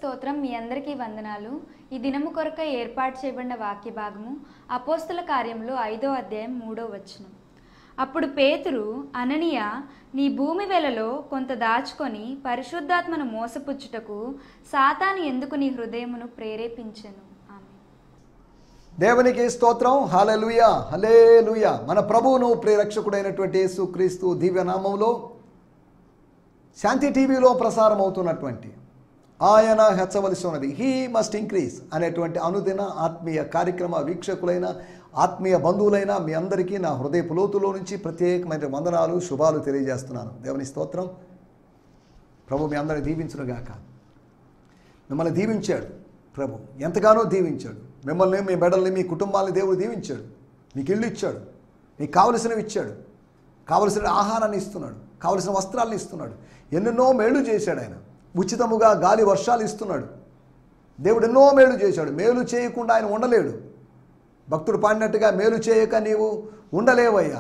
స్తోత్రం. మీ అందరికీ వందనాలు. ఈ దినము కొరకై ఏర్పాటు చేయబడిన వాక్య భాగము అపోస్తల కార్యములు 5వ అధ్యాయం 3వ వచనం. అప్పుడు పేతురు, అననీయ, నీ భూమి వెలలో కొంత దాచుకొని పరిశుద్ధాత్మను మోసపుచ్చుటకు సాతాను ఎందుకు నీ హృదయమును ప్రేరేపించెను? ఆమేన్. దేవునికి స్తోత్రం. హల్లెలూయా, హల్లెలూయా. మన ప్రభువును ప్రియరక్షకుడైనటువంటి యేసుక్రీస్తు దివ్యనామంలో శాంతి టీవీలో ప్రసారం అవుతున్నటువంటి ఆయన హెచ్చవలసి ఉన్నది, హీ మస్ట్ ఇంక్రీజ్ అనేటువంటి అనుదిన ఆత్మీయ కార్యక్రమ వీక్షకులైన ఆత్మీయ బంధువులైన మీ అందరికీ నా హృదయపు లోతులో నుంచి ప్రత్యేకమైన వందనాలు, శుభాలు తెలియజేస్తున్నాను. దేవుని స్తోత్రం. ప్రభు మీ అందరిని దీవించునుగాక. మిమ్మల్ని దీవించాడు ప్రభు, ఎంతగానో దీవించాడు. మిమ్మల్ని, మీ బిడ్డల్ని, మీ కుటుంబాన్ని దేవుడు దీవించాడు. మీకు ఇల్లు ఇచ్చాడు, మీకు కావలసినవి ఇచ్చాడు, కావలసిన ఆహారాన్ని ఇస్తున్నాడు, కావలసిన వస్త్రాలను ఇస్తున్నాడు. ఎన్నెన్నో మేలు చేశాడు ఆయన. ఉచితముగా గాలి వర్షాలు ఇస్తున్నాడు. దేవుడు ఎన్నో మేలు చేశాడు. మేలు చేయకుండా ఆయన ఉండలేడు. భక్తుడు పాడినట్టుగా, మేలు చేయక నీవు ఉండలేవయ్యా.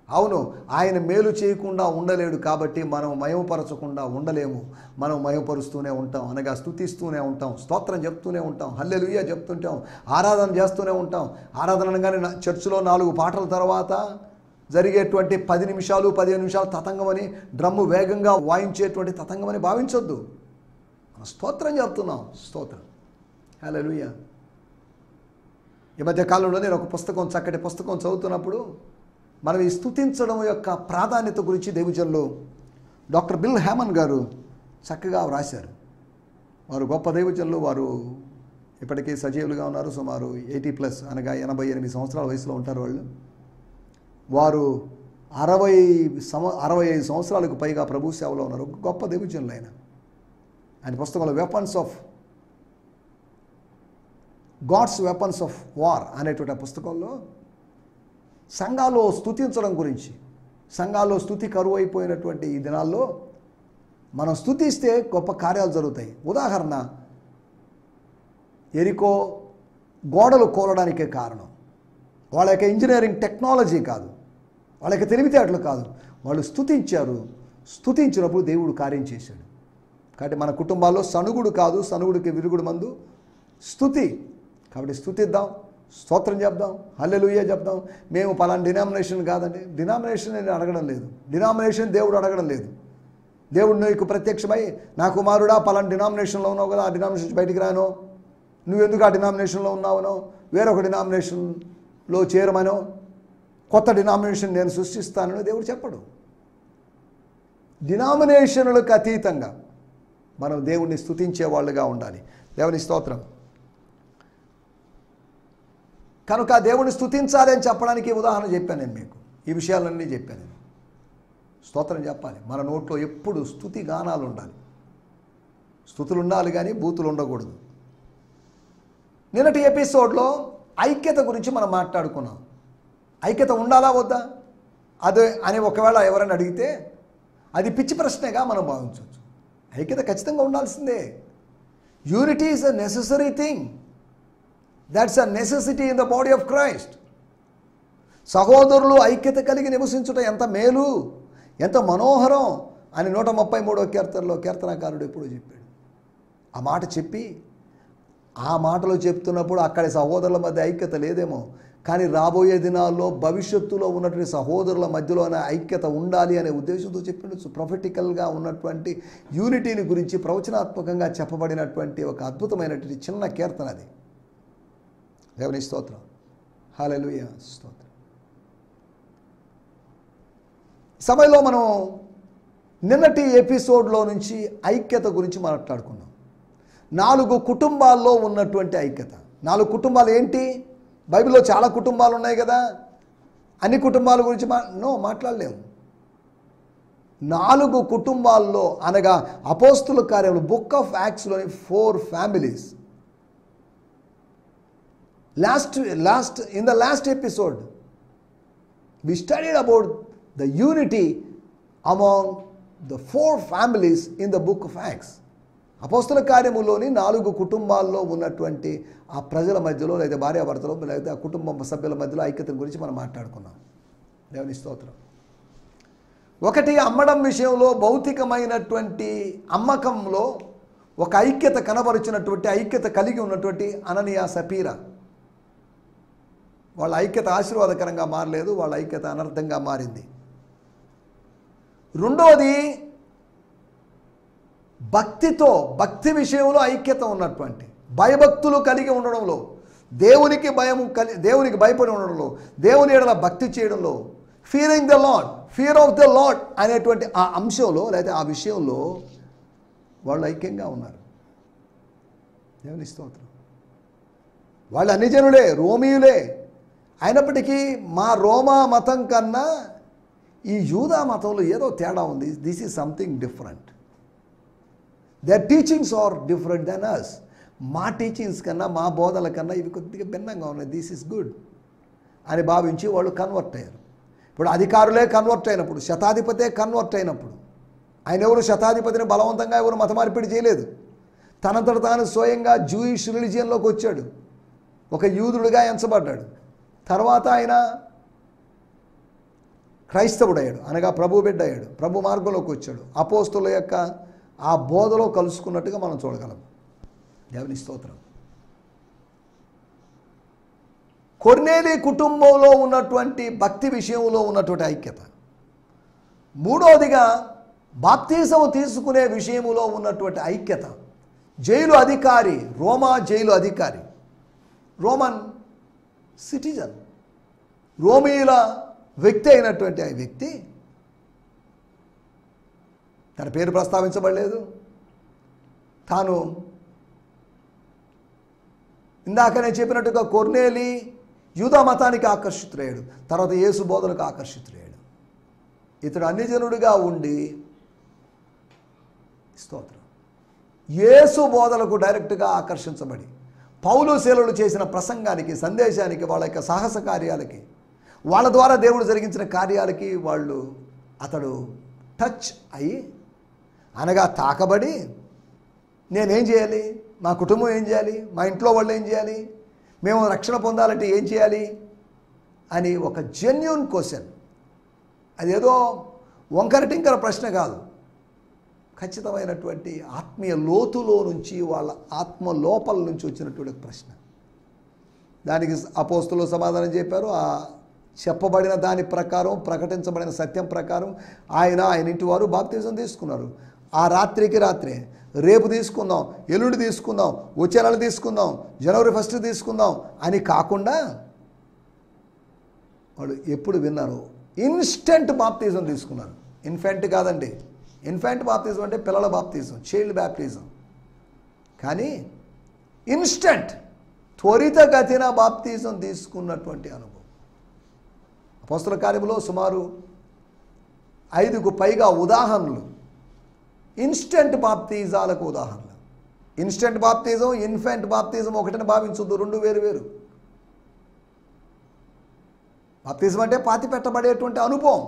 అవును, ఆయన మేలు చేయకుండా ఉండలేడు కాబట్టి మనం మయమపరచకుండా ఉండలేము. మనం మయమపరుస్తూనే ఉంటాం, అనగా స్తుతిస్తూనే ఉంటాం, స్తోత్రం చెప్తూనే ఉంటాం, హల్లెలూయా చెప్తుంటాం, ఆరాధన చేస్తూనే ఉంటాం. ఆరాధన అనగానే చర్చిలో 4 పాటల తర్వాత జరిగేటువంటి 10 నిమిషాలు 15 నిమిషాలు తతంగమని, డ్రమ్ము వేగంగా వాయించేటువంటి తతంగమని భావించొద్దు. మనం స్తోత్రం చెప్తున్నాం. స్తోత్రం, హల్లెలూయా. ఈ మధ్య కాలంలో నేను ఒక పుస్తకం, చక్కటి పుస్తకం చదువుతున్నప్పుడు మనం ఈ స్తుతించడం యొక్క ప్రాధాన్యత గురించి దైవజనులు డాక్టర్ బిల్ హ్యామన్ గారు చక్కగా వ్రాశారు. వారు గొప్ప దైవజనులు. వారు ఇప్పటికీ సజీవులుగా ఉన్నారు. సుమారు 80+, అనగా 88 సంవత్సరాల వయసులో ఉంటారు వాళ్ళు. వారు 65 సంవత్సరాలకు పైగా ప్రభు సేవలో ఉన్నారు. గొప్ప దైవజనులు ఆయన పుస్తకంలో గాడ్స్ వెపన్స్ ఆఫ్ వార్ అనేటువంటి ఆ పుస్తకంలో సంఘాల్లో స్తుతించడం గురించి, సంఘాల్లో స్తుతి కరువు అయిపోయినటువంటి ఈ దినాల్లో మనం స్తుతిస్తే గొప్ప కార్యాలు జరుగుతాయి. ఉదాహరణ, ఎరికో గోడలు కూలడానికే కారణం వాళ్ళ యొక్క ఇంజనీరింగ్ టెక్నాలజీ కాదు, వాళ్ళ యొక్క తెలివితేటలు కాదు, వాళ్ళు స్తుతించారు. స్తుతించినప్పుడు దేవుడు కార్యం చేశాడు. కాబట్టి మన కుటుంబాల్లో సనుగుడు కాదు, సనుగుడికి విరుగుడు మందు స్తుతి. కాబట్టి స్తుతిద్దాం, స్తోత్రం చెప్దాం, హల్లెలూయా చెప్దాం. మేము పలానా డినామినేషన్ కాదండి. డినామినేషన్ నేను అడగడం లేదు. డినామినేషన్ దేవుడు అడగడం లేదు. దేవుడు నీకు ప్రత్యక్షమై, నా కుమారుడా పలానా డినామినేషన్లో ఉన్నావు కదా, ఆ డినామినేషన్ బయటికి రానో, నువ్వెందుకు ఆ డినామినేషన్లో ఉన్నావనో, వేరొక డినామినేషన్లో చేరమనో, కొత్త డినామినేషన్ నేను సృష్టిస్తానని దేవుడు చెప్పడు. డినామినేషన్లకు అతీతంగా మనం దేవుణ్ణి స్తుతించే వాళ్ళుగా ఉండాలి. దేవుని స్తోత్రం. కనుక దేవుని స్తుతించాలి అని చెప్పడానికి ఉదాహరణ చెప్పాను నేను మీకు. ఈ విషయాలన్నీ చెప్పాను నేను. స్తోత్రం చెప్పాలి. మన నోట్లో ఎప్పుడు స్తుతి గానాలు ఉండాలి. స్తుతులు ఉండాలి కానీ బూతులు ఉండకూడదు. నిన్నటి ఎపిసోడ్లో ఐక్యత గురించి మనం మాట్లాడుకున్నాం. ఐక్యత ఉండాలా వద్దా అదే అని ఒకవేళ ఎవరైనా అడిగితే అది పిచ్చి ప్రశ్నగా మనం భావించవచ్చు. ఐక్యత ఖచ్చితంగా ఉండాల్సిందే. Unity is a necessary thing. That's a necessity in the body of Christ. సహోదరులు ఐక్యత కలిగి నివసించుట ఎంత మేలు, ఎంత మనోహరం అని 133వ కీర్తనలో కీర్తనకారుడు ఎప్పుడూ చెప్పాడు. ఆ మాట చెప్పి, ఆ మాటలో చెప్తున్నప్పుడు అక్కడి సహోదరుల మధ్య ఐక్యత లేదేమో, కానీ రాబోయే దినాల్లో భవిష్యత్తులో ఉన్నటువంటి సహోదరుల మధ్యలోనే ఐక్యత ఉండాలి అనే ఉద్దేశంతో చెప్పిండొచ్చు. ప్రొఫెటికల్గా ఉన్నటువంటి యూనిటీని గురించి ప్రవచనాత్మకంగా చెప్పబడినటువంటి ఒక అద్భుతమైనటువంటి చిన్న కీర్తన అది. దేవుని స్తోత్రం, హల్లెలూయా, స్తోత్రం. సమయంలో మనం నిన్నటి ఎపిసోడ్లో నుంచి ఐక్యత గురించి మాట్లాడుకున్నాం. 4 కుటుంబాల్లో ఉన్నటువంటి ఐక్యత. 4 కుటుంబాలు ఏంటి? బైబిల్లో చాలా కుటుంబాలు ఉన్నాయి కదా, అన్ని కుటుంబాల గురించి మాట్లాడలేము. 4 కుటుంబాల్లో, అనగా అపోస్తుల కార్యములు బుక్ ఆఫ్ యాక్ట్స్లోని 4 families. In the last episode we studied about the unity among the 4 families in the book of Acts. అపోస్తుల కార్యములోని 4 కుటుంబాల్లో ఉన్నటువంటి ఆ ప్రజల మధ్యలో, లేదా భార్యాభర్తలో, లేదా ఆ కుటుంబ సభ్యుల మధ్యలో ఐక్యత గురించి మనం మాట్లాడుకున్నాం. దేవుని స్తోత్రం. ఒకటి, అమ్మడం విషయంలో భౌతికమైనటువంటి అమ్మకంలో ఒక ఐక్యత కనబరుచినటువంటి, ఐక్యత కలిగి ఉన్నటువంటి అననీయ సపీరా, వాళ్ళ ఐక్యత ఆశీర్వాదకరంగా మారలేదు, వాళ్ళ ఐక్యత అనర్థంగా మారింది. రెండోది, భక్తి విషయంలో ఐక్యత ఉన్నటువంటి, భయభక్తులు కలిగి ఉండడంలో, దేవునికి భయపడి ఉండడంలో, దేవుని ఎడల భక్తి చేయడంలో, Fearing the lord, fear of the lord అనేటువంటి ఆ అంశంలో లేదా ఆ విషయంలో వాళ్ళు ఐక్యంగా ఉన్నారు. దేవుని స్తోత్రం. వాళ్ళు అన్ని జనులే, రోమీయులే. అయినప్పటికీ మా రోమా మతం కన్నా ఈ యూదా మతంలో ఏదో తేడా ఉంది. This is something different. Their teachings are different than us. మా టీచింగ్స్ కన్నా, మా బోధల కన్నా ఇవి కొద్దిగా భిన్నంగా ఉన్నాయి. దిస్ ఈజ్ గుడ్ అని భావించి వాళ్ళు కన్వర్ట్ అయ్యారు. ఇప్పుడు అధికారులే కన్వర్ట్ అయినప్పుడు, శతాధిపతే కన్వర్ట్ అయినప్పుడు, ఆయన ఎవరు శతాధిపతిని బలవంతంగా ఎవరు మత మార్పిడి చేయలేదు. తనంతట తాను స్వయంగా జూయిష్ రిలిజియన్లోకి వచ్చాడు, ఒక యూదుడుగా ఎంచబడ్డాడు. తర్వాత ఆయన క్రైస్తవుడయ్యాడు, అనగా ప్రభు బిడ్డ అయ్యాడు, ప్రభు మార్గంలోకి వచ్చాడు. అపోస్తుల యొక్క ఆ బోధలో కలుసుకున్నట్టుగా మనం చూడగలం. దేవుని స్తోత్రం. కొర్నేలి కుటుంబంలో ఉన్నటువంటి భక్తి విషయంలో ఉన్నటువంటి ఐక్యత. మూడవదిగా బాప్తిజం తీసుకునే విషయంలో ఉన్నటువంటి ఐక్యత. జైలు అధికారి, రోమా జైలు అధికారి, రోమన్ సిటిజన్, రోమీల వ్యక్తి అయినటువంటి ఆ వ్యక్తి, తన పేరు ప్రస్తావించబడలేదు. తాను ఇందాక నేను చెప్పినట్టుగా కొర్నేలి యూదా మతానికి ఆకర్షితుడయ్యాడు, తర్వాత యేసు బోధలకు ఆకర్షితుడయ్యాడు. ఇతడు అన్యజనుడిగా ఉండి, స్తోత్రం, యేసు బోధలకు డైరెక్ట్గా ఆకర్షించబడి పౌలు శీలలు చేసిన ప్రసంగానికి, సందేశానికి, వాళ్ళ యొక్క సాహస కార్యాలకి, వాళ్ళ ద్వారా దేవుడు జరిగించిన కార్యాలకి అతడు టచ్ అయ్యి, అనగా తాకబడి, నేనేం చేయాలి, మా కుటుంబం ఏం చేయాలి, మా ఇంట్లో వాళ్ళు ఏం చేయాలి, మేము రక్షణ పొందాలంటే ఏం చేయాలి అని ఒక జెన్యూన్ క్వశ్చన్. అదేదో వంకర టింకర ప్రశ్న కాదు, ఖచ్చితమైనటువంటి ఆత్మీయ లోతులో నుంచి, వాళ్ళ ఆత్మ లోపల నుంచి వచ్చినటువంటి ప్రశ్న. దానికి అపోస్తులు సమాధానం చెప్పారు. ఆ చెప్పబడిన దాని ప్రకారం, ప్రకటించబడిన సత్యం ప్రకారం ఆయన ఇంటి వారు బాప్తిజం తీసుకున్నారు. ఆ రాత్రికి రాత్రే, రేపు తీసుకుందాం, ఎల్లుండి తీసుకుందాం, వచ్చే నెల తీసుకుందాం, జనవరి 1 తీసుకుందాం అని కాకుండా వాళ్ళు ఎప్పుడు విన్నారు, ఇన్స్టెంట్ బాప్తిజం తీసుకున్నారు. ఇన్ఫెంట్ కాదండి, ఇన్ఫెంట్ బాప్తిజం అంటే పిల్లల బాప్తిజం, చైల్డ్ బాప్తిజం. కానీ ఇన్స్టెంట్, త్వరితగతిన బాప్తిజం తీసుకున్నటువంటి అనుభవం. అపోస్తల కార్యములో సుమారు 5కు పైగా ఉదాహరణలు ఇన్స్టెంట్ బాప్తిజాలకు ఉదాహరణలు. ఇన్స్టెంట్ బాప్తిజం, ఇన్ఫెంట్ బాప్తిజం ఒకటిని భావించొద్దు, 2 వేరు. బాప్తిజం అంటే పాతి పెట్టబడేటువంటి అనుభవం,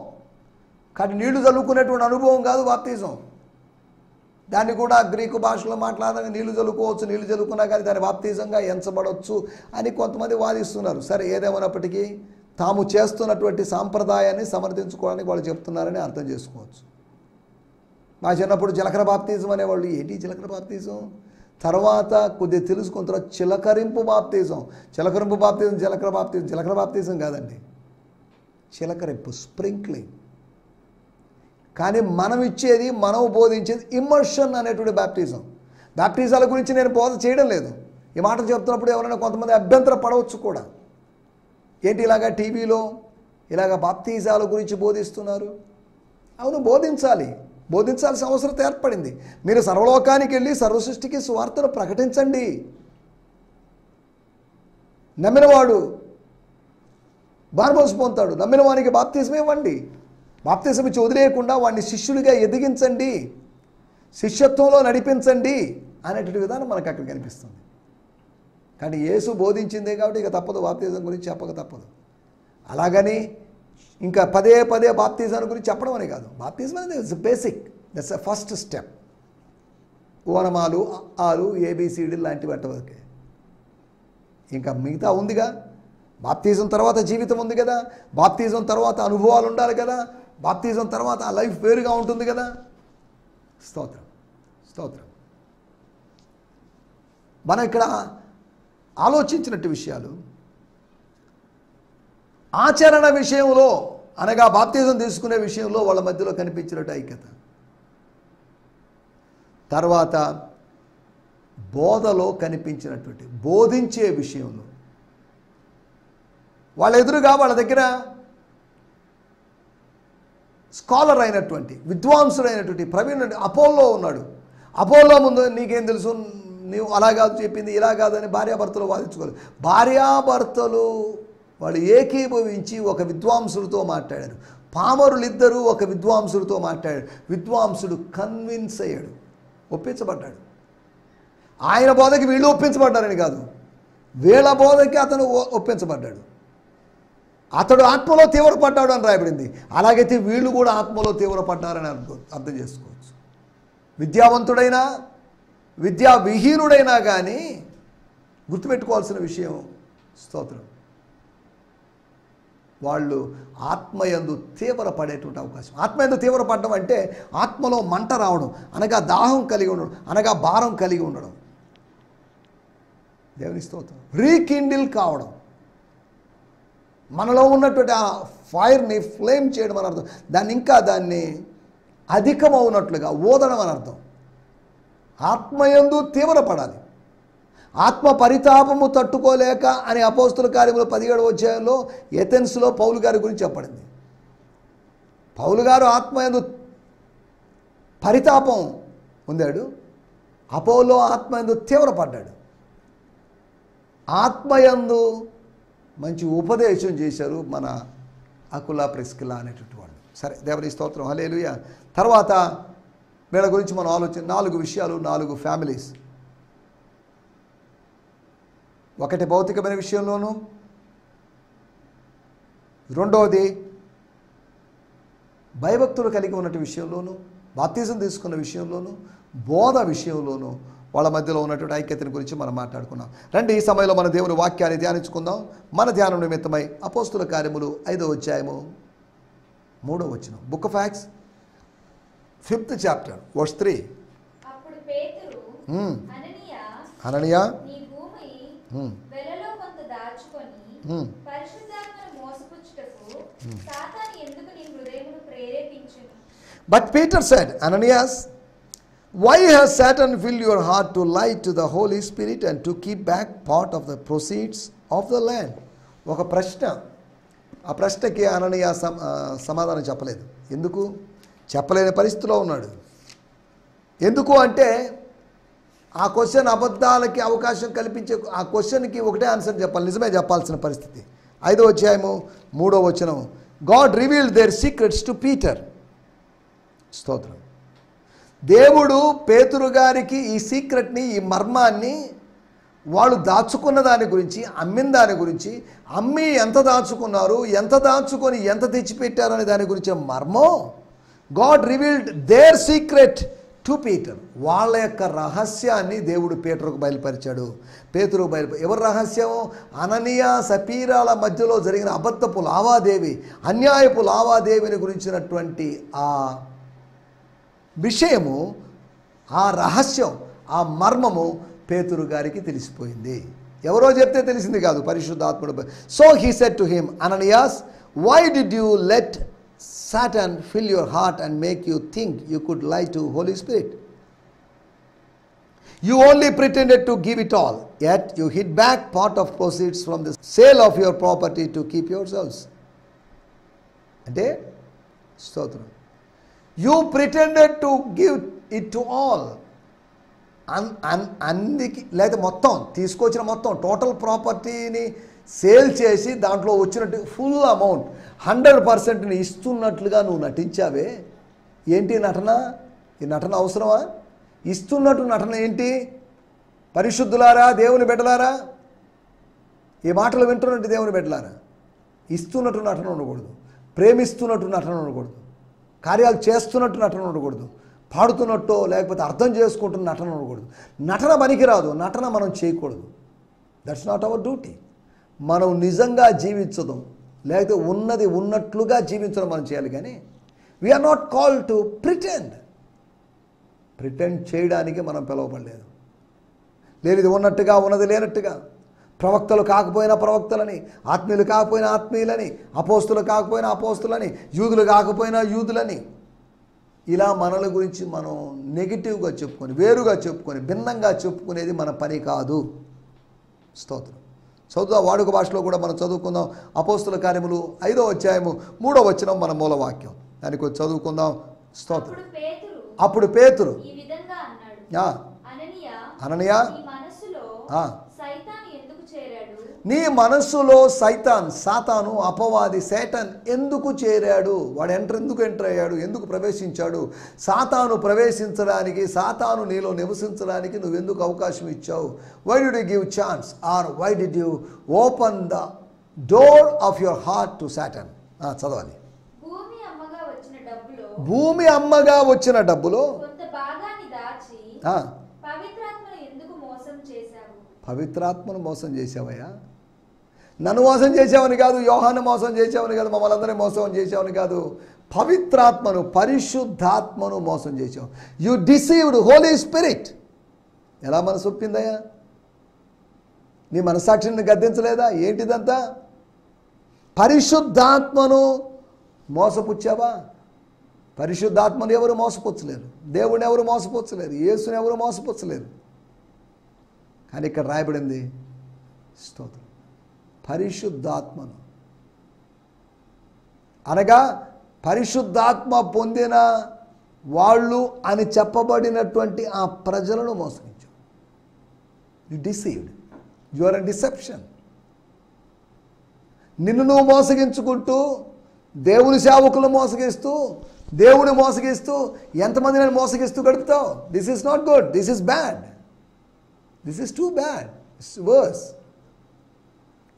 కానీ నీళ్లు చల్లుకునేటువంటి అనుభవం కాదు బాప్తిజం. దాన్ని కూడా గ్రీకు భాషలో మాట్లాడగా నీళ్లు చల్లుకోవచ్చు, నీళ్లు చల్లుకున్నా కానీ దాన్ని బాప్తిజంగా ఎంచబడవచ్చు అని కొంతమంది వాదిస్తున్నారు. సరే, ఏదేమైనప్పటికీ తాము చేస్తున్నటువంటి సాంప్రదాయాన్ని సమర్థించుకోవడానికి వాళ్ళు చెప్తున్నారని అర్థం చేసుకోవచ్చు. మా చిన్నప్పుడు జీలకర్ర బాప్తిజం అనేవాళ్ళు. ఏంటి జీలకర్ర బాప్తిజం? తర్వాత కొద్దిగా తెలుసుకున్న తర్వాత చిలకరింపు బాప్తిజం. జీలకర్ర బాప్తిజం కాదండి, చిలకరింపు, స్ప్రింక్లింగ్. కానీ మనం ఇచ్చేది, మనం బోధించేది ఇమ్మర్షన్ అనేటువంటి బాప్టిజం. బాప్టిజాల గురించి నేను బోధ చేయడం లేదు. ఈ మాటలు చెప్తున్నప్పుడు ఎవరైనా కొంతమంది అభ్యంతర పడవచ్చు కూడా. ఏంటి ఇలాగా టీవీలో ఇలాగ బాప్తిజాల గురించి బోధిస్తున్నారు? అవును, బోధించాల్సిన అవసరం ఏర్పడింది. మీరు సర్వలోకానికి వెళ్ళి సర్వసృష్టికి సువార్తను ప్రకటించండి. నమ్మినవాడు బాప్తిసం పొందుతాడు, నమ్మిన వానికి బాప్తిసం ఇవ్వండి. బాప్తిసం ఇచ్చి వదిలేయకుండా వాడిని శిష్యుడిగా ఎదిగించండి, శిష్యత్వంలో నడిపించండి అనేటువంటి విధానం మనకు అక్కడ కనిపిస్తుంది. కానీ యేసు బోధించిందే కాబట్టి ఇక తప్పదు, బాప్తిజం గురించి చెప్పక తప్పదు. అలాగని ఇంకా పదే బాప్తిజం గురించి చెప్పడం అని కాదు. బాప్తిజం అనేది it's basic, that's a first step. ఓనమాలు, ఆలు, ఏబిసిడి లాంటివి అట్టవరకే. ఇంకా మిగతా ఉందిగా. బాప్తిజం తర్వాత జీవితం ఉంది కదా, బాప్తిజం తర్వాత అనుభవాలు ఉండాలి కదా, బాప్తిజం తర్వాత ఆ లైఫ్ వేరుగా ఉంటుంది కదా. స్తోత్రం. మనం ఇక్కడ ఆలోచించినట్టు విషయాలు ఆచరణ విషయంలో, అనగా బాప్తిజం తీసుకునే విషయంలో వాళ్ళ మధ్యలో కనిపించినట్టు ఐక్యత. తర్వాత బోధలో కనిపించినటువంటి, బోధించే విషయంలో వాళ్ళ ఎదురుగా వాళ్ళ దగ్గర స్కాలర్ అయినటువంటి, విద్వాంసుడైనటువంటి, ప్రవీణుడు అపోల్లో ఉన్నాడు. అపోల్లో ముందు నీకేం తెలుసు, నీవు అలా కాదు చెప్పింది, ఇలా కాదని భార్యాభర్తలు వాదించుకోలేదు. భార్యాభర్తలు వాళ్ళు ఏకీభవించి ఒక విద్వాంసుడితో మాట్లాడారు. పామరులిద్దరూ ఒక విద్వాంసుడితో మాట్లాడారు. విద్వాంసుడు కన్విన్స్ అయ్యాడు, ఒప్పించబడ్డాడు. ఆయన బోధకి వీళ్ళు ఒప్పించబడ్డారని కాదు, వీళ్ళ బోధకి అతను ఒప్పించబడ్డాడు. అతడు ఆత్మలో తీవ్రపడ్డాడు అని రాయబడింది. అలాగైతే వీళ్ళు కూడా ఆత్మలో తీవ్రపడ్డారని అర్థం చేసుకోవచ్చు. విద్యావంతుడైనా విద్యా విహీనుడైనా కానీ గుర్తుపెట్టుకోవాల్సిన విషయం, స్తోత్రం, వాళ్ళు ఆత్మయందు తీవ్రపడేటువంటి అవకాశం. ఆత్మయందు తీవ్రపడడం అంటే ఆత్మలో మంట రావడం, అనగా దాహం కలిగి ఉండడం, అనగా భారం కలిగి ఉండడం. దేవుని స్తోత్రం. రీకిండిల్ కావడం, మనలో ఉన్నటువంటి ఆ ఫైర్ని ఫ్లేమ్ చేయడం అని అర్థం. దాన్ని అధికమవునట్లుగా ఊదడం అని అర్థం. ఆత్మయందు తీవ్రపడాలి. ఆత్మ పరితాపము తట్టుకోలేక అని అపోస్తుల కార్యములు 17వ అధ్యాయంలో ఎథెన్స్లో పౌలు గారి గురించి చెప్పబడింది. పౌలు గారు ఆత్మయందు పరితాపం పొందాడు, అపోలో ఆత్మయందు తీవ్రపడ్డాడు. ఆత్మయందు మంచి ఉపదేశం చేశారు మన అకులా ప్రిస్కిలా అనేటువంటి వాళ్ళు. సరే, దేవుని స్తోత్రం, హల్లెలూయా. తర్వాత వీళ్ళ గురించి మనం ఆలోచన 4 విషయాలు, 4 ఫ్యామిలీస్. ఒకటి భౌతికమైన విషయంలోనూ, రెండవది భయభక్తులు కలిగి ఉన్నటువంటి విషయంలోనూ, బాప్తిజం తీసుకున్న విషయంలోనూ, బోధ విషయంలోనూ వాళ్ళ మధ్యలో ఉన్నటువంటి ఐక్యతను గురించి మనం మాట్లాడుకున్నాం. రండి, ఈ సమయంలో మన దేవుని వాక్యాన్ని ధ్యానించుకుందాం. మన ధ్యానం నిమిత్తమై అపోస్తుల కార్యములు 5వ అధ్యాయము 3వ వచనం. Book of acts 5th chapter verse 3. అప్పుడు పేతురు అననీయా నీ భూమి వెలలో కొంత దాచుకొని పరిశుద్ధాత్మను మోసపుచ్చుటకు సాతాను ఎందుకు నీ హృదయమును ప్రేరేపించును? But Peter said, Ananias, why has Satan filled your heart to lie to the Holy Spirit and to keep back part of the proceeds of the land? ఒక ప్రశ్న. ఆ ప్రశ్నకి అననీయ సమాధానం చెప్పలేదు. ఎందుకు చెప్పలేని పరిస్థితిలో ఉన్నాడు? ఎందుకు అంటే ఆ క్వశ్చన్ అబద్ధాలకి అవకాశం కల్పించే, ఆ క్వశ్చన్కి ఒకటే ఆన్సర్ చెప్పాలి, నిజమే చెప్పాల్సిన పరిస్థితి. 5వ అధ్యాయము 3వ వచనం. God revealed their secrets to Peter. స్తోత్రం. దేవుడు పేతురు గారికి ఈ సీక్రెట్ని, ఈ మర్మాన్ని, వాళ్ళు దాచుకున్న దాని గురించి, అమ్మిన దాని గురించి, అమ్మి ఎంత దాచుకున్నారు, ఎంత దాచుకొని ఎంత తెచ్చిపెట్టారు అనే దాని గురించి మర్మం God revealed their secret to Peter. వాళ్ళ యొక్క రహస్యాన్ని దేవుడు పేతురుకు బయలుపరిచాడు. ఎవరి రహస్యం? అననీయ సపీరాల మధ్యలో జరిగిన అబద్ధపు లావాదేవీ, అన్యాయపు లావాదేవీని గురించినటువంటి ఆ విషయము, ఆ రహస్యం, ఆ మర్మము పేతురు గారికి తెలిసిపోయింది. ఎవరో చెప్తే తెలిసింది కాదు, పరిశుద్ధాత్ముడు. So he said to him, Ananias, why did you let Satan fill your heart and make you think you could lie to Holy Spirit? You only pretended to give it all, yet you hid back part of proceeds from the sale of your property to keep yourselves. అంటే స్తోత్రం. You pretended to give it to all. అందుకి లేదా మొత్తం తీసుకొచ్చిన మొత్తం total ప్రాపర్టీని sale చేసి దాంట్లో వచ్చినట్టు ఫుల్ అమౌంట్ 100%ని ఇస్తున్నట్లుగా నువ్వు నటించావే. ఏంటి నటన? ఈ నటన అవసరమా? ఇస్తున్నట్టు నటన ఏంటి? పరిశుద్ధులారా, దేవుని బిడ్డలారా, ఈ మాటలు వింటున్నట్టు దేవుని బిడ్డలారా, ఇస్తున్నట్టు నటన ఉండకూడదు, ప్రేమిస్తున్నట్టు నటన ఉండకూడదు, కార్యాలు చేస్తున్నట్టు నటన ఉండకూడదు, పాడుతున్నట్టు లేకపోతే అర్థం చేసుకుంటున్న నటన ఉండకూడదు. నటన పనికిరాదు, నటన మనం చేయకూడదు. That's not our duty. మనం నిజంగా జీవించడం, లేకపోతే ఉన్నది ఉన్నట్లుగా జీవించడం మనం చేయాలి. కానీ we are not called to pretend చేయడానికి మనం పిలవబడలేదు. లేనిది ఉన్నట్టుగా, ఉన్నది లేనట్టుగా, ప్రవక్తలు కాకపోయినా ప్రవక్తలని, ఆత్మీయులు కాకపోయినా ఆత్మీయులని, అపోస్తులు కాకపోయినా అపోస్తులని, యూదులు కాకపోయినా యూదులని, ఇలా మనల గురించి మనం నెగిటివ్గా చెప్పుకొని, వేరుగా చెప్పుకొని, భిన్నంగా చెప్పుకునేది మన పని కాదు. స్తోత్రం. చదువు వాడుక భాషలో కూడా మనం చదువుకుందాం. అపోస్తుల కార్యములు 5వ అధ్యాయము 3వ వచనం మన మూలవాక్యం. దానికి చదువుకుందాం. స్తోత్రం. అప్పుడు పేతురు అననీయ, నీ మనస్సులో సాతాను, అపవాది, సేటన్ ఎందుకు చేరాడు? వాడు ఎందుకు ఎంటర్ అయ్యాడు? ఎందుకు ప్రవేశించాడు? సాతాను ప్రవేశించడానికి, సాతాను నీలో నివసించడానికి నువ్వెందుకు అవకాశం ఇచ్చావు? Why did you give chance, or why did you open the door of your heart to Satan? చదవాలి. భూమి అమ్మగా వచ్చిన డబ్బులో పవిత్రాత్మను మోసం చేసావయ్యా. నన్ను మోసం చేసావని కాదు, యోహాను మోసం చేసావని కాదు, మమ్మల్ని అందరినీ మోసం చేసావని కాదు, పవిత్రాత్మను, పరిశుద్ధాత్మను మోసం చేసావు. You deceived Holy Spirit. ఎలా మనసు ఒప్పిందయ్యా? నీ మనస్సాక్షిని గద్దించలేదా? ఏంటిదంతా? పరిశుద్ధాత్మను మోసపుచ్చావా? పరిశుద్ధాత్మను ఎవరు మోసపుచ్చలేరు, దేవుని ఎవరు మోసపుచ్చలేరు, యేసుని ఎవరు మోసపుచ్చలేరు. కానీ ఇక్కడ రాయబడింది, స్తోత్రం, పరిశుద్ధాత్మను, అనగా పరిశుద్ధాత్మ పొందిన వాళ్ళు అని చెప్పబడినటువంటి ఆ ప్రజలను మోసగించావు. You deceived, you are a deception. నిన్ను నువ్వు మోసగించుకుంటూ, దేవుని సేవకులను మోసగిస్తూ, దేవుని మోసగిస్తూ, ఎంతమంది నేను మోసగిస్తూ గడుపుతావు? This is not good, this is bad, this is too bad, it's worse.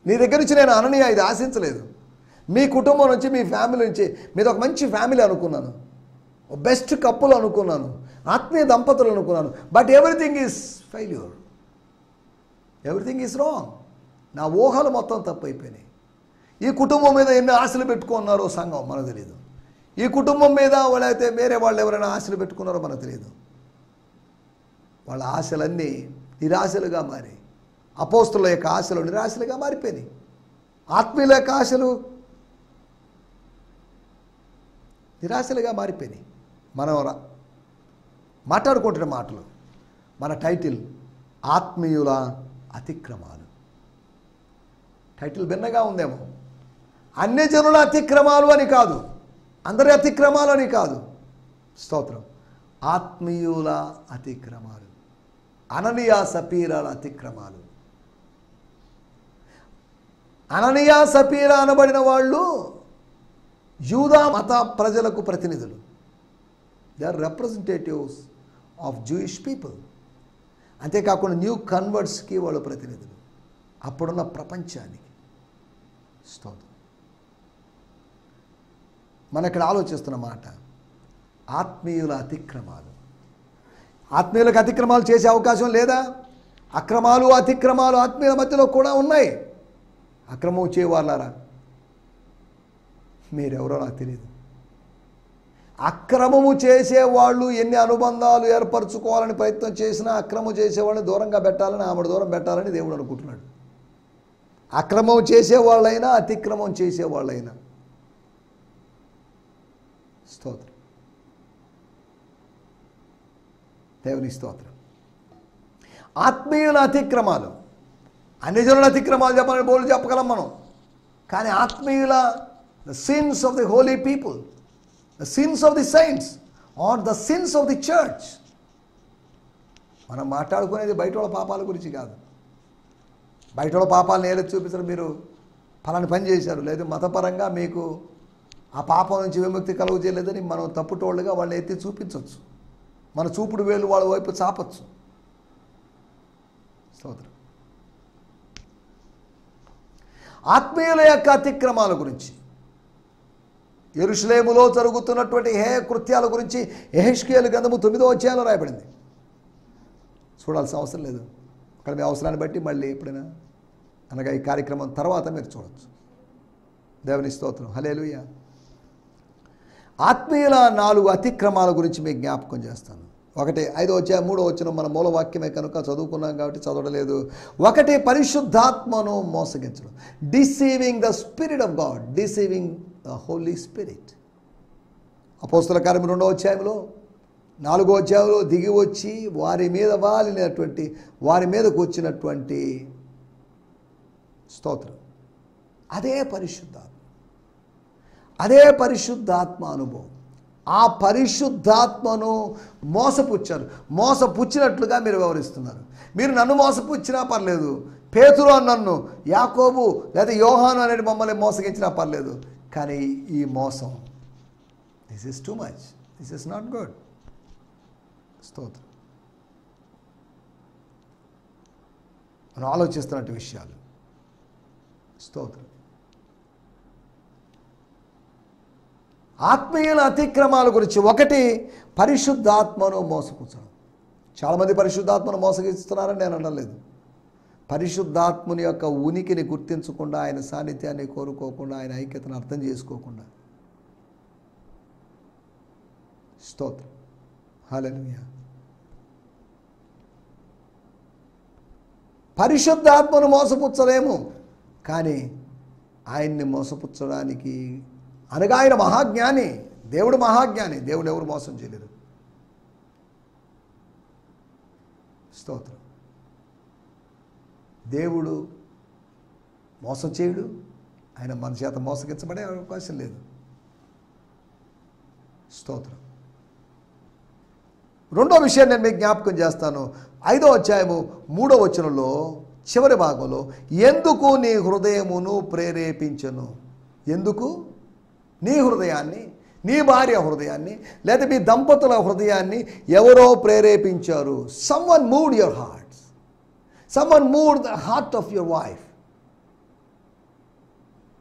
నీ దగ్గర నుంచి నేను అననీయ ఇది ఆశించలేదు. మీ కుటుంబం నుంచి, మీ ఫ్యామిలీ నుంచి, మీది ఒక మంచి ఫ్యామిలీ అనుకున్నాను, బెస్ట్ కప్పులు అనుకున్నాను, ఆత్మీయ దంపతులు అనుకున్నాను. But everything is failure, everything is wrong. నా ఊహలు మొత్తం తప్పైపోయినాయి. ఈ కుటుంబం మీద ఎన్ని ఆశలు పెట్టుకున్నారో సంఘం మనకు తెలియదు. ఈ కుటుంబం మీద వాళ్ళైతే వేరే వాళ్ళు ఎవరైనా ఆశలు పెట్టుకున్నారో మనకు తెలియదు. వాళ్ళ ఆశలన్నీ నిరాశలుగా మారి, అపోస్తుల యొక్క ఆశలు నిరాశలుగా మారిపోయినాయి. ఆత్మీయుల యొక్క ఆశలు నిరాశలుగా మారిపోయినాయి. మనం మాట్లాడుకుంటున్న మాటలు, మన టైటిల్ ఆత్మీయుల అతిక్రమాలు. టైటిల్ భిన్నగా ఉందేమో. అన్ని జనుల అతిక్రమాలు అని కాదు, అందరి అతిక్రమాలు అని కాదు. స్తోత్రం. ఆత్మీయుల అతిక్రమాలు, అననీయ సపీరాల అతిక్రమాలు. అననీయ సపీరా అనబడిన వాళ్ళు యూదా మత ప్రజలకు ప్రతినిధులు. They are representatives of Jewish people. అంతేకాకుండా న్యూ కన్వర్ట్స్కి వాళ్ళు ప్రతినిధులు, అప్పుడున్న ప్రపంచానికి. స్తోత్రం. మన ఇక్కడ ఆలోచిస్తున్న మాట ఆత్మీయుల అతిక్రమాలు. ఆత్మీయులకు అతిక్రమాలు చేసే అవకాశం లేదా? అక్రమాలు, అతిక్రమాలు ఆత్మీయుల మధ్యలో కూడా ఉన్నాయి. అక్రమం చేయవాళ్ళారా, మీరెవరో నాకు తెలియదు. అక్రమము చేసేవాళ్ళు ఎన్ని అనుబంధాలు ఏర్పరచుకోవాలని ప్రయత్నం చేసినా అక్రమం చేసేవాళ్ళని దూరంగా పెట్టాలని, ఆమె దూరం పెట్టాలని దేవుడు అనుకుంటున్నాడు. అక్రమం చేసేవాళ్ళైనా, అతిక్రమం చేసేవాళ్ళైనా. స్తోత్రం. దేవుని స్తోత్రం. ఆత్మీయుల అతిక్రమాలు, అన్ని జనుల అతిక్రమాలు చెప్పాలని బోలు చెప్పగలం మనం. కానీ ఆత్మీయుల, the sins of the holy people, the sins of the saints, or the sins of the church. మనం మాట్లాడుకునేది బయట వాళ్ళ పాపాల గురించి కాదు. బయట వాళ్ళ పాపాలను ఏలెత్తి చూపిస్తారు, మీరు ఫలాని పని చేశారు, లేదు మతపరంగా మీకు ఆ పాపం నుంచి విముక్తి కలుగు చేయలేదని మనం తప్పుటోళ్ళుగా వాళ్ళని ఎత్తి చూపించవచ్చు. మన చూపుడు వేలు వాళ్ళ వైపు చాపచ్చు. స్తోత్రం. ఆత్మీయుల యొక్క అతిక్రమాల గురించి, యెరూషలేములో జరుగుతున్నటువంటి హేయ కృత్యాల గురించి యెహెజ్కేలు గ్రంథము 9వ అధ్యాయంలో రాయబడింది. చూడాల్సిన అవసరం లేదు, అక్కడ మీ అవసరాన్ని బట్టి మళ్ళీ ఎప్పుడైనా, అనగా ఈ కార్యక్రమం తర్వాత మీరు చూడవచ్చు. దేవుని స్తోత్రం. హల్లెలూయా. ఆత్మీయుల 4 అతిక్రమాల గురించి మీకు జ్ఞాపకం చేస్తాను. ఒకటి 5వ అధ్యాయం 3వ వచనం మన మూలవాక్యమే కనుక చదువుకున్నాం కాబట్టి చదవలేదు. ఒకటి పరిశుద్ధాత్మను మోసగించడం, deceiving the spirit of God, deceiving the holy spirit. అపోస్తల కార్యం 2వ అధ్యాయంలో 4వ అధ్యాయంలో దిగి వచ్చి వారి మీద వాలినటువంటి, వారి మీదకు వచ్చినటువంటి స్తోత్రం అదే పరిశుద్ధాత్మ, అదే పరిశుద్ధాత్మ అనుభవం. ఆ పరిశుద్ధాత్మను మోసపుచ్చారు. మోసపుచ్చినట్లుగా మీరు వ్యవహరిస్తున్నారు. మీరు నన్ను మోసపుచ్చినా పర్లేదు, పేతురు నన్ను, యాకోబు లేదా యోహాను అనేది మమ్మల్ని మోసగించినా పర్లేదు, కానీ ఈ మోసం, this is too much, this is not good. స్తోత్రం. మనం ఆలోచిస్తున్నట్టు విషయాలు. స్తోత్రం. ఆత్మీయుల అతిక్రమాల గురించి. ఒకటి పరిశుద్ధాత్మను మోసపుచ్చడం. చాలామంది పరిశుద్ధాత్మను మోసగిస్తున్నారని నేను అనలేదు. పరిశుద్ధాత్మని యొక్క ఉనికిని గుర్తించకుండా, ఆయన సాన్నిధ్యాన్ని కోరుకోకుండా, ఆయన ఐక్యతను అర్థం చేసుకోకుండా. స్తోత్రం. హల్లెలూయా. పరిశుద్ధాత్మను మోసపుచ్చలేము, కానీ ఆయన్ని మోసపుచ్చడానికి, అనగా ఆయన మహాజ్ఞాని, దేవుడు మహాజ్ఞాని, దేవుడు ఎవరు మోసం చేయలేరు. స్తోత్రం. దేవుడు మోసం చేయడు, ఆయన మన చేత మోసగించబడే అవకాశం లేదు. స్తోత్రం. రెండో విషయం నేను మీకు జ్ఞాపకం చేస్తాను. 5వ అధ్యాయము 3వ వచనంలో చివరి భాగంలో, ఎందుకు నీ హృదయమును ప్రేరేపించను. ఎందుకు నీ హృదయాన్ని, నీ భార్య హృదయాన్ని, లేదా మీ దంపతుల హృదయాన్ని ఎవరో ప్రేరేపించారు. Someone moved your hearts, someone moved the heart of your wife.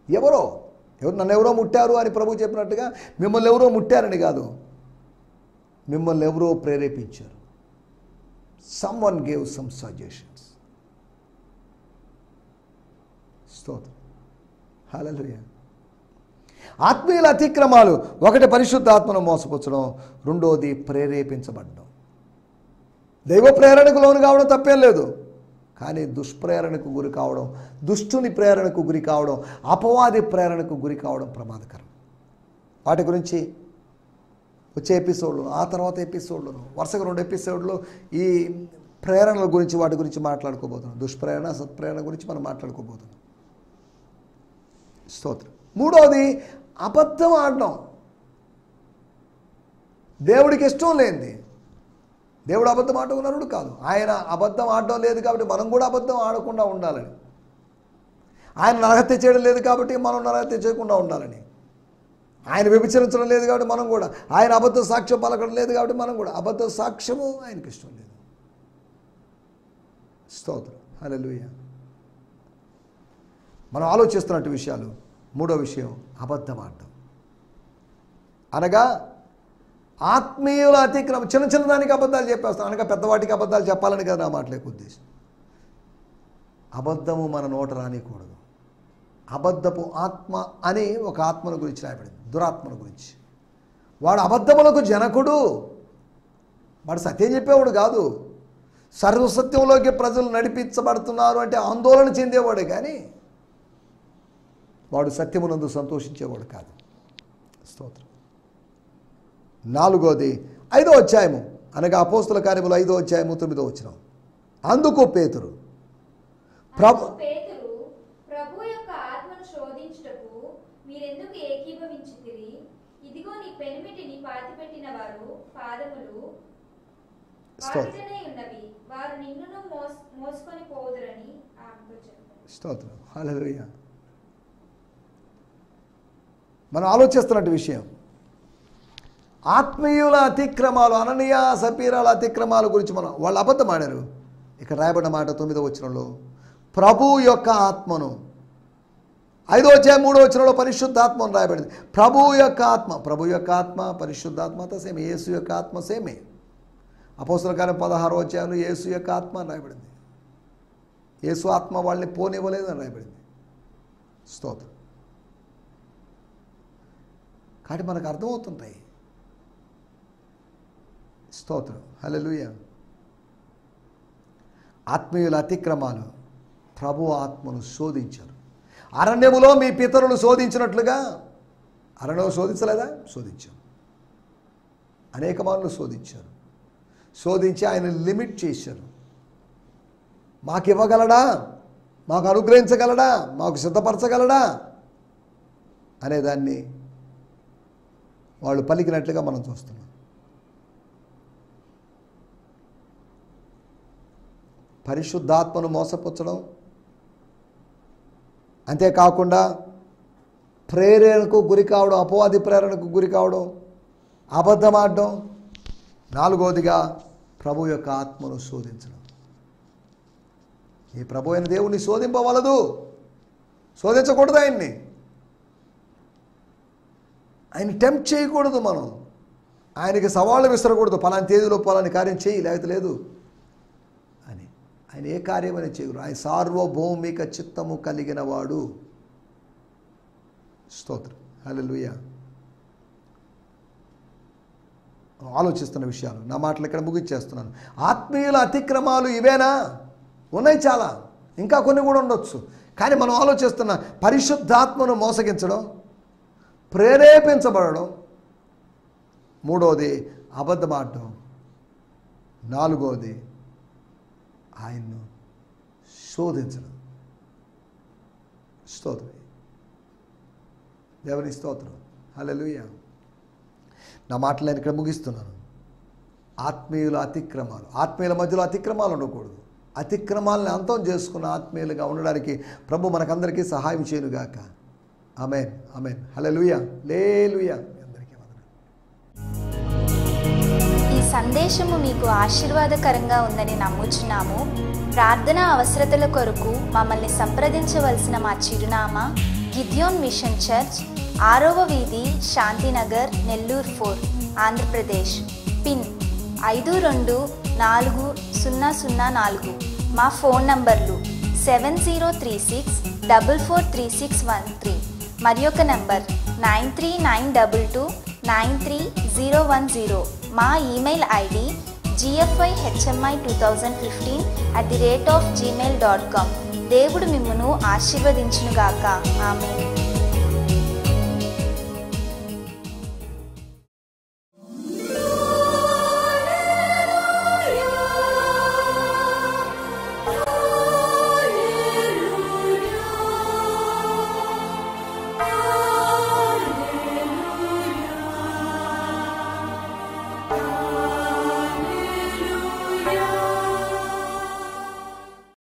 ఎవరో నన్ను ఎవరో ముట్టారు అని ప్రభు చెప్పినట్టుగా మిమ్మల్ని ఎవరో ముట్టారని కాదు, మిమ్మల్ని ఎవరో ప్రేరేపించారు. Someone gave some suggestions. స్తోత్రం. హల్లెలూయా. ఆత్మీయుల అతిక్రమాలు. ఒకటి పరిశుద్ధాత్మను మోసపుచ్చడం, రెండోది ప్రేరేపించబడడం. దైవ ప్రేరణకు లోను కావడం తప్పేం లేదు, కానీ దుష్ప్రేరణకు గురి కావడం, దుష్టుని ప్రేరణకు గురి కావడం, అపవాది ప్రేరణకు గురి కావడం ప్రమాదకరం. వాటి గురించి వచ్చే ఎపిసోడ్లో, ఆ తర్వాత ఎపిసోడ్లో, వరుసగా 2 ఎపిసోడ్లో ఈ ప్రేరణల గురించి, వాటి గురించి మాట్లాడుకోబోతున్నాం. దుష్ప్రేరణ, సత్ప్రేరణ గురించి మనం మాట్లాడుకోబోతున్నాం. స్తోత్రం. మూడోది అబద్ధం ఆడడం. దేవుడికి ఇష్టం లేనిది. దేవుడు అబద్ధం ఆడుకున్నాడు కాదు, ఆయన అబద్ధం ఆడడం లేదు కాబట్టి మనం కూడా అబద్ధం ఆడకుండా ఉండాలని. ఆయన నరహత్య చేయడం లేదు కాబట్టి మనం నరహత్య చేయకుండా ఉండాలని. ఆయన వ్యభిచరించడం లేదు కాబట్టి మనం కూడా, ఆయన అబద్ధ సాక్ష్యం పలకడం లేదు కాబట్టి మనం కూడా, అబద్ధ సాక్ష్యము ఆయనకి ఇష్టం లేదు. స్తోత్రం. హల్లెలూయా. మనం ఆలోచిస్తున్నట్టు విషయాలు. మూడో విషయం అబద్ధం ఆడడం, అనగా ఆత్మీయుల అతిక్రమం. చిన్న చిన్న దానికి అబద్ధాలు చెప్పేస్తాం, అనగా పెద్దవాటికి అబద్ధాలు చెప్పాలని కదా నా మాటలేక ఉద్దేశం. అబద్ధము మన నోట రానికూడదు. అబద్ధపు ఆత్మ అని ఒక ఆత్మను గురించి రాయబడింది, దురాత్మను గురించి. వాడు అబద్ధములకు జనకుడు, వాడు సత్యం చెప్పేవాడు కాదు. సర్వసత్యంలోకి ప్రజలు నడిపించబడుతున్నారు అంటే ఆందోళన చెందేవాడే, కానీ వాడు సత్యమునందు సంతోషించేవాడు కాదు. స్తోత్రం. నాలుగోది 5వ అధ్యాయము, అనగా అపోస్తల కార్యములు 5వ అధ్యాయము 9వ వచనం. అందుకు పేతురు ప్రభు యొక్క ఆత్మను శోధించుటకు మీరెందుకు ఏకీభవించితిరి? ఇదిగో నీ పెనిమిటిని పాతిపెట్టిన వారు పాదములు వాటితోనే ఉన్నవి, వారు నిన్నును మోసుకొని పోదురని ఆమెతో చెప్పారు. స్తోత్రం. హల్లెలూయా. మనం ఆలోచిస్తున్నట్టు విషయం, ఆత్మీయుల అతిక్రమాలు, అననీయ సపీరాల అతిక్రమాల గురించి వాళ్ళు అబద్ధం ఆడారు. ఇక్కడ రాయబడిన మాట 9వ వచనంలో, ప్రభు యొక్క ఆత్మను. 5వ అధ్యాయం 3వ వచనంలో పరిశుద్ధాత్మను రాయబడింది. ప్రభు యొక్క ఆత్మ, ప్రభు యొక్క ఆత్మ, పరిశుద్ధాత్మతో సేమే. యేసు యొక్క ఆత్మ సేమే. అపోస్తల కార్యం 16వ అధ్యాయంలో యేసు యొక్క ఆత్మ అని రాయబడింది. యేసు ఆత్మ వాళ్ళని పోనివ్వలేదు అని రాయబడింది. స్తోత్రం. కాబట్టి మనకు అర్థమవుతుంటాయి. స్తోత్రం. హల్లెలూయా. ఆత్మీయుల అతిక్రమాలు ప్రభు ఆత్మను శోధించారు. అరణ్యములో మీ పితరులు శోధించినట్లుగా, అరణ్యం శోధించలేదా? శోధించారు. అనేక మార్లు శోధించారు. శోధించి ఆయన లిమిట్ చేశారు. మాకు ఇవ్వగలడా, మాకు అనుగ్రహించగలడా, మాకు సిద్ధపరచగలడా అనేదాన్ని వాళ్ళు పలికినట్లుగా మనం చూస్తున్నాం. పరిశుద్ధాత్మను మోసపుచ్చడం, అంతేకాకుండా ప్రేరణకు గురి కావడం, అపవాది ప్రేరణకు గురి కావడం, అబద్ధమాడడం, నాలుగోదిగా ప్రభు యొక్క ఆత్మను శోధించడం. ఈ ప్రభు అయిన దేవుణ్ణి శోధింపవలదు, శోధించకూడదు. ఆయన టెంప్ట్ చేయకూడదు. మనం ఆయనకి సవాళ్ళు విసరకూడదు. పలాని తేదీలో పలాని కార్యం చేయి, లేకపోతే లేదు అని. ఆయన ఏ కార్యమని చేయకూడదు. ఆయన సార్వభౌమిక చిత్తము కలిగిన వాడు. స్తోత్రం. హల్లెలూయా. ఆలోచిస్తున్న విషయాలు, నా మాటలు ఇక్కడ ముగించేస్తున్నాను. ఆత్మీయుల అతిక్రమాలు ఇవేనా? ఉన్నాయి చాలా, ఇంకా కొన్ని కూడా ఉండొచ్చు. కానీ మనం ఆలోచిస్తున్న పరిశుద్ధాత్మను మోసగించడం, ప్రేరేపించబడడం, మూడోది అబద్ధమాడడం, నాలుగోది ఆయన్ను శోధించడం. స్తోత్రం. దేవుని స్తోత్రం. హల్లెలూయా. నా మాటలు నేను ఇక్కడ ముగిస్తున్నాను. ఆత్మీయుల అతిక్రమాలు, ఆత్మీయుల మధ్యలో అతిక్రమాలు ఉండకూడదు. అతిక్రమాలను అంతం చేసుకున్న ఆత్మీయులుగా ఉండడానికి ప్రభు మనకందరికీ సహాయం చేయనుగాక. ఆమేన్, ఆమేన్. హల్లెలూయా, హల్లెలూయా. అందరికీ వందనాలు. ఈ సందేశము మీకు ఆశీర్వాదకరంగా ఉందని నమ్ముచున్నాము. ప్రార్థనా అవసరతల కొరకు మమ్మల్ని సంప్రదించవలసిన మా చిరునామా గిద్యోన్ మిషన్ చర్చ్, 6వ వీధి, శాంతినగర్, నెల్లూరు 4, ఆంధ్రప్రదేశ్. పిన్ 524004. మా ఫోన్ నంబర్లు 7036443613 మరి ఒక నంబర్ 9392293010. మా ఈమెయిల్ ఐడి gfihmi2015@gmail.com. దేవుడు మిమ్మును ఆశీర్వదించునుగాక. ఆమేన్.